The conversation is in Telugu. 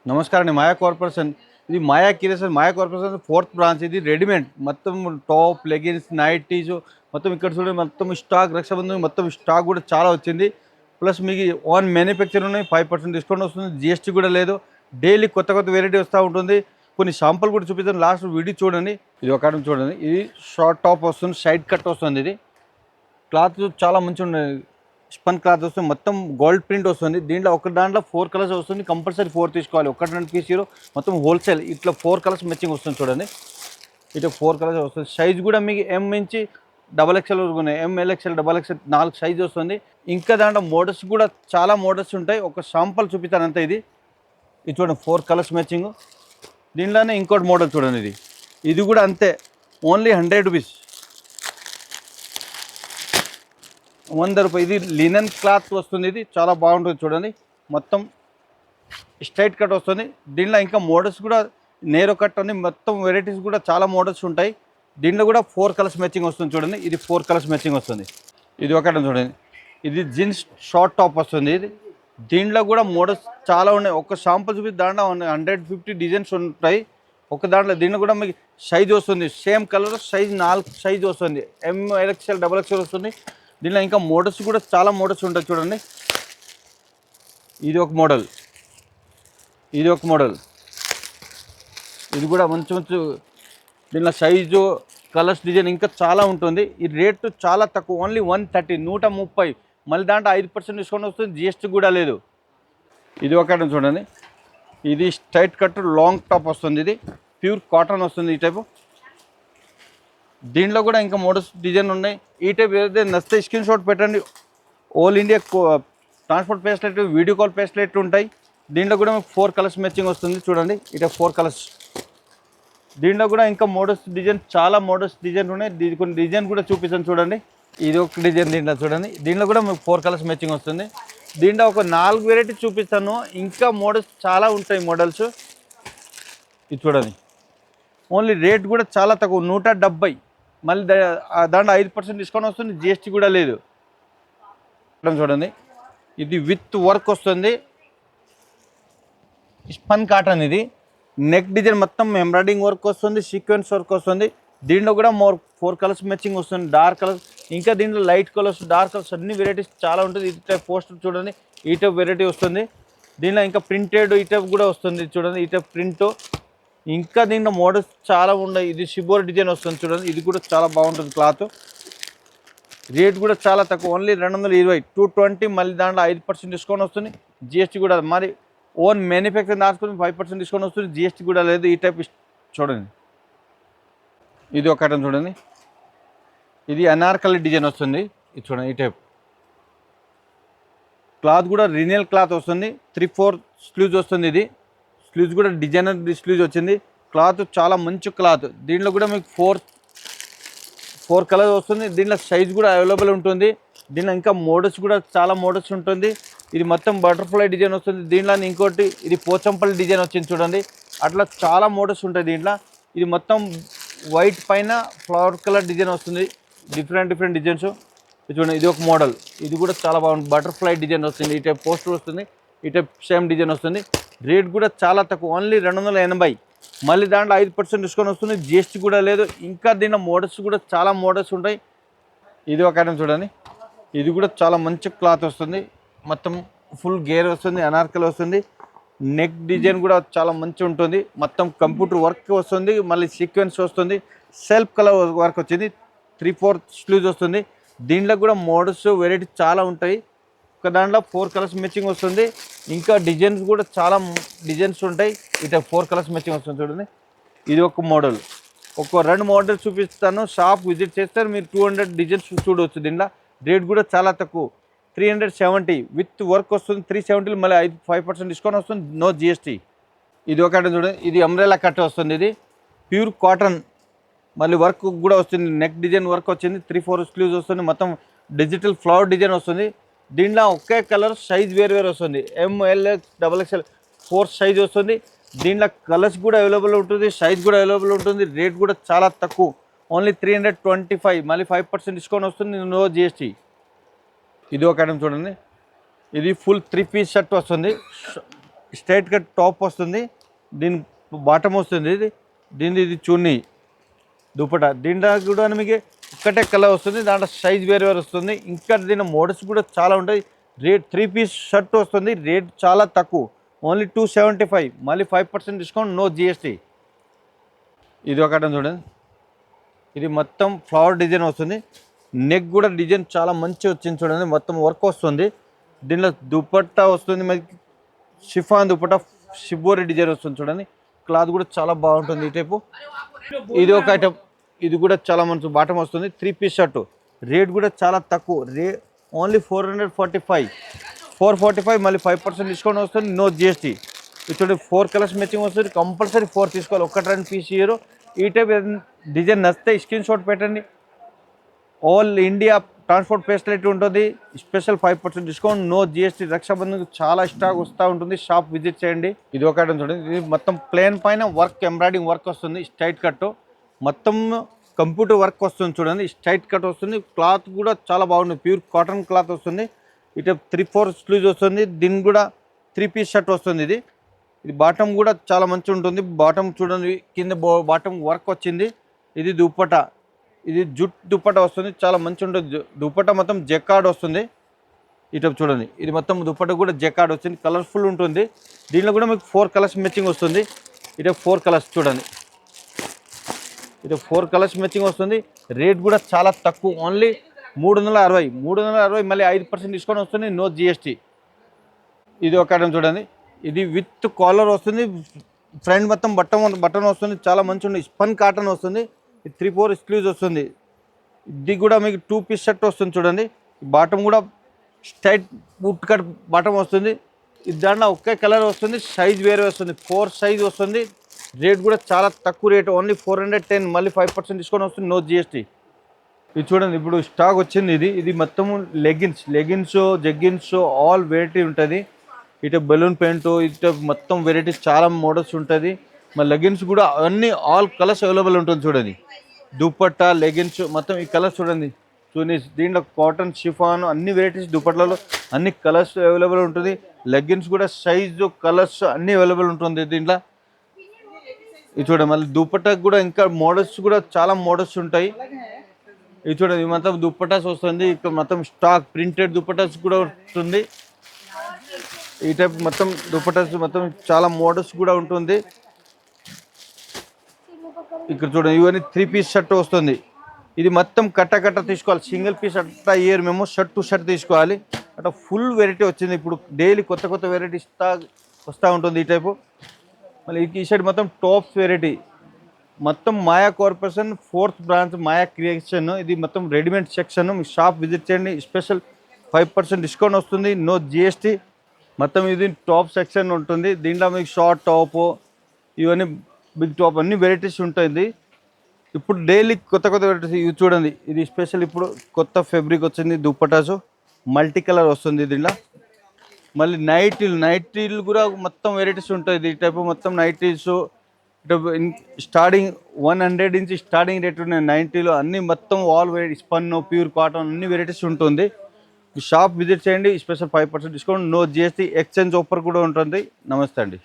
నమస్కారం అండి. మాయా కార్పొరేషన్. ఇది మాయా కార్పొరేషన్ ఫోర్త్ బ్రాంచ్. ఇది రెడీమేడ్ మొత్తం టాప్, లెగిన్స్, నైటీస్ మొత్తం ఇక్కడ చూడండి. మొత్తం స్టాక్ రక్షాబంధన్ మొత్తం స్టాక్ కూడా చాలా వచ్చింది. ప్లస్ మీకు ఓన్ మ్యానుఫ్యాక్చర్ ఉన్నాయి. 5% డిస్కౌంట్ వస్తుంది. జిఎస్టీ కూడా లేదు. డైలీ కొత్త కొత్త వెరైటీ వస్తూ ఉంటుంది. కొన్ని షాంపుల్ కూడా చూపిస్తాను. లాస్ట్ వీడియో చూడండి. ఇది ఒక చూడండి. ఇది షార్ట్ టాప్ వస్తుంది, సైడ్ కట్ వస్తుంది. ఇది క్లాత్ చాలా మంచిగా ఉన్నది. స్పన్ క్లాత్ వస్తుంది, మొత్తం గోల్డ్ ప్రింట్ వస్తుంది. దీంట్లో ఒక దాంట్లో 4 కలర్స్ వస్తుంది. కంపల్సరీ 4 తీసుకోవాలి. ఒకటి 2 పీస్ మొత్తం హోల్సేల్. ఇట్లా 4 కలర్స్ మ్యాచింగ్ వస్తుంది చూడండి. ఇట్లా 4 కలర్స్ వస్తుంది. సైజ్ కూడా మీకు ఎం నుంచి XXL వరకు ఉన్నాయి. ML, XXL 4 సైజ్ వస్తుంది. ఇంకా దాంట్లో మోడల్స్ కూడా చాలా మోడల్స్ ఉంటాయి. ఒక శాంపుల్ చూపిస్తాను అంతే. ఇది చూడండి, 4 కలర్స్ మ్యాచింగ్. దీంట్లోనే ఇంకోటి మోడల్ చూడండి. ఇది కూడా అంతే, ఓన్లీ 100 రూపీస్, 100 రూపాయలు. ఇది లినన్ క్లాత్ వస్తుంది. ఇది చాలా బాగుంటుంది చూడండి. మొత్తం స్ట్రైట్ కట్ వస్తుంది. దీంట్లో ఇంకా మోడల్స్ కూడా నేరో కట్ అని మొత్తం వెరైటీస్ కూడా చాలా మోడల్స్ ఉంటాయి. దీంట్లో కూడా 4 కలర్స్ మ్యాచింగ్ వస్తుంది చూడండి. ఇది 4 కలర్స్ మ్యాచింగ్ వస్తుంది. ఇది ఒకటి చూడండి. ఇది జీన్స్ షార్ట్ టాప్ వస్తుంది. ఇది దీంట్లో కూడా మోడల్స్ చాలా ఉన్నాయి. ఒక షాంపుల్ చూపి దాంట్లో 150 డిజైన్స్ ఉంటాయి. ఒక దీంట్లో కూడా మీకు సైజ్ వస్తుంది. సేమ్ కలర్ సైజ్ 4 సైజ్ వస్తుంది. ML, XXL వస్తుంది. దీంట్లో ఇంకా మోడల్స్ కూడా చాలా మోడల్స్ ఉంటాయి చూడండి. ఇది ఒక మోడల్, ఇది ఒక మోడల్. ఇది కూడా మంచి మంచి దీంట్లో సైజు, కలర్స్, డిజైన్ ఇంకా చాలా ఉంటుంది. ఈ రేటు చాలా తక్కువ, ఓన్లీ 130, 130. మళ్ళీ దాంట్లో 5% డిస్కౌంట్ వస్తుంది. జిఎస్టీ కూడా లేదు. ఇది ఒకటి చూడండి. ఇది స్ట్రైట్ కట్ లాంగ్ టాప్ వస్తుంది. ఇది ప్యూర్ కాటన్ వస్తుంది. ఈ టైపు దీంట్లో కూడా ఇంకా మోడల్స్, డిజైన్ ఉన్నాయి. ఈ టైప్ ఏదైతే నచ్చితే స్క్రీన్ షాట్ పెట్టండి. All India transport facility, video call facility ఉంటాయి. దీంట్లో కూడా మీకు 4 కలర్స్ మ్యాచింగ్ వస్తుంది చూడండి. ఇట 4 కలర్స్. దీంట్లో కూడా ఇంకా మోడల్స్, డిజైన్ చాలా మోడల్స్, డిజైన్ ఉన్నాయి. కొన్ని డిజైన్ కూడా చూపిస్తాను చూడండి. ఇది ఒక డిజైన్ దీంట్లో చూడండి. దీంట్లో కూడా మీకు 4 కలర్స్ మ్యాచింగ్ వస్తుంది. దీంట్లో ఒక 4 వెరైటీ చూపిస్తాను. ఇంకా మోడల్స్ చాలా ఉంటాయి. మోడల్స్ ఇది చూడండి. ఓన్లీ రేట్ కూడా చాలా తక్కువ, 170. మళ్ళీ దాంట్లో 5% డిస్కౌంట్ వస్తుంది. జిఎస్టీ కూడా లేదు చూడండి. ఇది విత్ వర్క్ వస్తుంది. Spun cotton. ఇది నెక్ డిజైన్ మొత్తం ఎంబ్రాయిడింగ్ వర్క్ వస్తుంది, సీక్వెన్స్ వర్క్ వస్తుంది. దీంట్లో కూడా 4 కలర్స్ మ్యాచింగ్ వస్తుంది. డార్క్ కలర్స్, ఇంకా దీంట్లో లైట్ కలర్స్, డార్క్ కలర్స్, అన్ని వెరైటీస్ చాలా ఉంటుంది. ఈ టైప్ పోస్టర్ చూడండి. ఈ టైప్ వెరైటీ వస్తుంది. దీంట్లో ఇంకా ప్రింటెడ్ ఈ టైప్ కూడా వస్తుంది చూడండి. ఈ టైప్ ప్రింట్, ఇంకా దీంట్లో మోడల్స్ చాలా ఉన్నాయి. ఇది షిబోర్ డిజైన్ వస్తుంది చూడండి. ఇది కూడా చాలా బాగుంటుంది క్లాత్. రేట్ కూడా చాలా తక్కువ, ఓన్లీ 220, 220. మళ్ళీ దాంట్లో 5% డిస్కౌంట్ వస్తుంది. జిఎస్టీ కూడా మరి ఓన్ మ్యానుఫ్యాక్చరింగ్ దాచుకొని 5% డిస్కౌంట్ వస్తుంది. జిఎస్టీ కూడా లేదు. ఈ టైప్ చూడండి. ఇది ఒక ఐటమ్ చూడండి. ఇది అనార్కలి డిజైన్ వస్తుంది. ఇది చూడండి. ఈ టైప్ క్లాత్ కూడా రినియల్ క్లాత్ వస్తుంది. 3/4 స్లీవ్స్ వస్తుంది. ఇది స్లీవ్స్ కూడా డిజైనర్ స్లీవ్స్ వచ్చింది. క్లాత్ చాలా మంచి క్లాత్. దీంట్లో కూడా మీకు 4 కలర్స్ వస్తుంది. దీంట్లో సైజ్ కూడా అవైలబుల్ ఉంటుంది. దీంట్లో ఇంకా మోడల్స్ కూడా చాలా మోడల్స్ ఉంటుంది. ఇది మొత్తం బటర్ఫ్లై డిజైన్ వస్తుంది. దీంట్లో ఇంకోటి ఇది పోచంపల్లి డిజైన్ వచ్చింది చూడండి. అట్లా చాలా మోడల్స్ ఉంటాయి దీంట్లో. ఇది మొత్తం వైట్ పైన ఫ్లవర్ కలర్ డిజైన్ వస్తుంది. డిఫరెంట్ డిజైన్స్ చూడండి. ఇది ఒక మోడల్. ఇది కూడా చాలా బాగుంది. బటర్ఫ్లై డిజైన్ వస్తుంది. ఈ టైప్ పోస్టర్ వస్తుంది. ఈ టైప్ సేమ్ డిజైన్ వస్తుంది. రేట్ కూడా చాలా తక్కువ, ఓన్లీ 280. మళ్ళీ దాంట్లో 5% డిస్కౌంట్ వస్తుంది. జిఎస్టీ కూడా లేదు. ఇంకా దీంట్లో మోడల్స్ కూడా చాలా మోడల్స్ ఉంటాయి. ఇది ఒక ఐటమ్ చూడండి. ఇది కూడా చాలా మంచి క్లాత్ వస్తుంది. మొత్తం ఫుల్ గేర్ వస్తుంది. అనార్కలి వస్తుంది. నెక్ డిజైన్ కూడా చాలా మంచి ఉంటుంది. మొత్తం కంప్యూటర్ వర్క్ వస్తుంది. మళ్ళీ సీక్వెన్స్ వస్తుంది. సెల్ఫ్ కలర్ వర్క్ వచ్చింది. 3/4 స్లీవ్స్ వస్తుంది. దీంట్లో కూడా మోడల్స్, వెరైటీ చాలా ఉంటాయి. ఒక దాంట్లో 4 కలర్స్ మ్యాచింగ్ వస్తుంది. ఇంకా డిజైన్స్ కూడా చాలా డిజైన్స్ ఉంటాయి. ఇట 4 కలర్స్ మ్యాచింగ్ వస్తుంది చూడండి. ఇది ఒక మోడల్. ఒక 2 మోడల్స్ చూపిస్తాను. షాప్ విజిట్ చేస్తారు మీరు. 200 డిజైన్స్ చూడవచ్చు. దీంట్లో రేట్ కూడా చాలా తక్కువ, 370. విత్ వర్క్ వస్తుంది. 370 మళ్ళీ 5% డిస్కౌంట్ వస్తుంది. No GST. ఇది ఒక చూడండి. ఇది అంబ్రెలా కట్ వస్తుంది. ఇది ప్యూర్ కాటన్. మళ్ళీ వర్క్ కూడా వస్తుంది. నెక్ డిజైన్ వర్క్ వచ్చింది. 3/4 స్లీవ్స్ వస్తుంది. మొత్తం డిజిటల్ ఫ్లవర్ డిజైన్ వస్తుంది. దీంట్లో ఒకే కలర్, సైజ్ వేరు వస్తుంది. ML, XXL 4 సైజ్ వస్తుంది. దీంట్లో కలర్స్ కూడా అవైలబుల్ ఉంటుంది. సైజ్ కూడా అవైలబుల్ ఉంటుంది. రేట్ కూడా చాలా తక్కువ, ఓన్లీ 325. మళ్ళీ 5% డిస్కౌంట్ వస్తుంది. No GST. ఇది ఒక ఐటమ్ చూడండి. ఇది ఫుల్ 3 పీస్ షర్ట్ వస్తుంది. స్ట్రైట్ కట్ టాప్ వస్తుంది, దీని బాటమ్ వస్తుంది, ఇది చున్నీ దుపట్టా. దీంట్లో కూడా మీకు ఒక్కటే కలర్ వస్తుంది, దాంట్లో సైజ్ వేరే వేరే వస్తుంది. ఇంకా దీని మోడల్స్ కూడా చాలా ఉంటాయి. రేట్ 3 పీస్ షర్ట్ వస్తుంది, రేట్ చాలా తక్కువ, ఓన్లీ 275, మళ్ళీ 5% డిస్కౌంట్, నో జిఎస్టీ. ఇది ఒక ఐటమ్ చూడండి, ఇది మొత్తం ఫ్లవర్ డిజైన్ వస్తుంది, నెక్ కూడా డిజైన్ చాలా మంచి వచ్చింది చూడండి, మొత్తం వర్క్ వస్తుంది. దీనిలో దుపట్టా వస్తుంది, మనకి షిఫాన్ దుపట్టా షిబోరి డిజైన్ వస్తుంది చూడండి, క్లాత్ కూడా చాలా బాగుంటుంది ఈ టైపు. ఇది ఒక ఐటమ్, ఇది కూడా చాలా మంచి బాటమ్ వస్తుంది, 3 పీస్ షర్టు, రేట్ కూడా చాలా తక్కువ, ఓన్లీ 445, మళ్ళీ 5% డిస్కౌంట్ వస్తుంది, నో జిఎస్టీ. ఇప్పుడు 4 కలర్స్ మ్యాచింగ్ వస్తుంది, కంపల్సరీ 4 తీసుకోవాలి, 1-2 పీస్ ఇయర్. ఈ టైప్ డిజైన్ నచ్చితే స్క్రీన్ షాట్ పెట్టండి. ఆల్ ఇండియా ట్రాన్స్పోర్ట్ ఫెసిలిటీ ఉంటుంది, special 5% discount, no GST. Rakshabandhan చాలా స్టాక్ వస్తూ ఉంటుంది, షాప్ విజిట్ చేయండి. ఇది ఒక ఐటమ్ చూడండి, ఇది మొత్తం ప్లేన్ పైన వర్క్, ఎంబ్రాయిడింగ్ వర్క్ వస్తుంది, స్ట్రైట్ కట్, మొత్తం కంప్యూటర్ వర్క్ వస్తుంది చూడండి, స్ట్రైట్ కట్ వస్తుంది. క్లాత్ కూడా చాలా బాగుంటుంది, ప్యూర్ కాటన్ క్లాత్ వస్తుంది. ఇటు 3/4 స్లీవ్స్ వస్తుంది, దీనికి కూడా 3 పీస్ షర్ట్ వస్తుంది. ఇది బాటమ్ కూడా చాలా మంచి ఉంటుంది, బాటమ్ చూడండి, కింద బాటమ్ వర్క్ వచ్చింది. ఇది దుపట్టా, ఇది జుట్ దుపట్టా వస్తుంది, చాలా మంచి ఉంటుంది. దుపట్టా మొత్తం జెకార్డ్ వస్తుంది. ఇటు చూడండి, ఇది మొత్తం దుపట్టా కూడా జెకార్డ్ వచ్చింది, కలర్ఫుల్ ఉంటుంది. దీనిలో కూడా మీకు 4 కలర్స్ మ్యాచింగ్ వస్తుంది. ఇటు 4 కలర్స్ చూడండి, ఇది 4 కలర్స్ మ్యాచింగ్ వస్తుంది, రేట్ కూడా చాలా తక్కువ, ఓన్లీ 360, మళ్ళీ 5% డిస్కౌంట్ వస్తుంది, నో జిఎస్టీ. ఇది ఒక ఐటమ్ చూడండి, ఇది విత్ కాలర్ వస్తుంది, ఫ్రంట్ మొత్తం బటన్ వస్తుంది, చాలా మంచి ఉంది, స్పన్ కాటన్ వస్తుంది. ఇది 3/4 స్లీవ్స్ వస్తుంది. ఇది కూడా మీకు 2 పీస్ షర్ట్ వస్తుంది చూడండి, బాటమ్ కూడా స్ట్రైట్ బుట్ కట్ బాటమ్ వస్తుంది. ఇది దాంట్లో ఒకే కలర్ వస్తుంది, సైజ్ వేరే వస్తుంది, 4 సైజ్ వస్తుంది, రేట్ కూడా చాలా తక్కువ రేట్, ఓన్లీ 410, మళ్ళీ 5% డిస్కౌంట్ వస్తుంది, నో జిఎస్టీ. ఇది చూడండి, ఇప్పుడు స్టాక్ వచ్చింది. ఇది మొత్తం లెగిన్స్, జెగ్గిన్స్ ఆల్ వెరైటీ ఉంటుంది. ఇటు బెలూన్ ప్యాంట్, ఇటు మొత్తం వెరైటీస్ చాలా మోడల్స్ ఉంటుంది. మా లెగిన్స్ కూడా అన్ని ఆల్ కలర్స్ అవైలబుల్ ఉంటుంది చూడండి, దుపట్టా లెగిన్స్ మొత్తం ఈ కలర్స్ చూడండి, దీంట్లో కాటన్, షిఫాన్ అన్ని వెరైటీస్ దుపట్టాలో అన్ని కలర్స్ అవైలబుల్ ఉంటుంది. లెగిన్స్ కూడా సైజు కలర్స్ అన్నీ అవైలబుల్ ఉంటుంది దీంట్లో. ఇది చూడండి, మళ్ళీ దుపట్టాకు కూడా ఇంకా మోడల్స్ కూడా చాలా మోడల్స్ ఉంటాయి. ఇది చూడండి, మొత్తం దుపట్టాస్ వస్తుంది, ఇక్కడ మొత్తం స్టాక్ ప్రింటెడ్ దుపట్టాస్ కూడా ఉంటుంది. ఈ టైప్ మొత్తం దుపట్టాస్ మొత్తం చాలా మోడల్స్ కూడా ఉంటుంది. ఇక్కడ చూడండి, ఇవన్నీ 3 పీస్ షర్ట్ వస్తుంది. ఇది మొత్తం కట్ట తీసుకోవాలి, సింగిల్ పీస్ అట్లా ఇయర్ మేము షర్ట్ టు షర్ట్ తీసుకోవాలి. అట్లా ఫుల్ వెరైటీ వచ్చింది, ఇప్పుడు డైలీ కొత్త వెరైటీ వస్తూ ఉంటుంది ఈ టైపు. మళ్ళీ ఈ షర్ట్ మొత్తం టాప్స్ వెరైటీ, మొత్తం మాయా కార్పొరేషన్ 4th బ్రాంచ్ మాయా క్రియేషన్. ఇది మొత్తం రెడీమేడ్ సెక్షన్, మీ షాప్ విజిట్ చేయండి, స్పెషల్ 5% డిస్కౌంట్ వస్తుంది, నో జిఎస్టీ. మొత్తం ఇది టాప్ సెక్షన్ ఉంటుంది, దీంట్లో మీకు షార్ట్ టాప్, ఇవన్నీ బిగ్ టాప్ అన్ని వెరైటీస్ ఉంటుంది. ఇప్పుడు డైలీ కొత్త వెరైటీస్. ఇది చూడండి, ఇది స్పెషల్ ఇప్పుడు కొత్త ఫ్యాబ్రిక్ వచ్చింది, దుపట్టాసు మల్టీ కలర్ వస్తుంది దీంట్లో. మళ్ళీ నైటీలు కూడా మొత్తం వెరైటీస్ ఉంటుంది ఈ టైపు, మొత్తం నైటీస్ స్టార్టింగ్ 100 నుంచి స్టార్టింగ్ రేట్ ఉన్నాయి నైటీలో, అన్ని మొత్తం all variety, spun, pure cotton అన్ని వెరైటీస్ ఉంటుంది. షాప్ విజిట్ చేయండి, special 5% discount, no GST, exchange offer కూడా ఉంటుంది. నమస్తే అండి.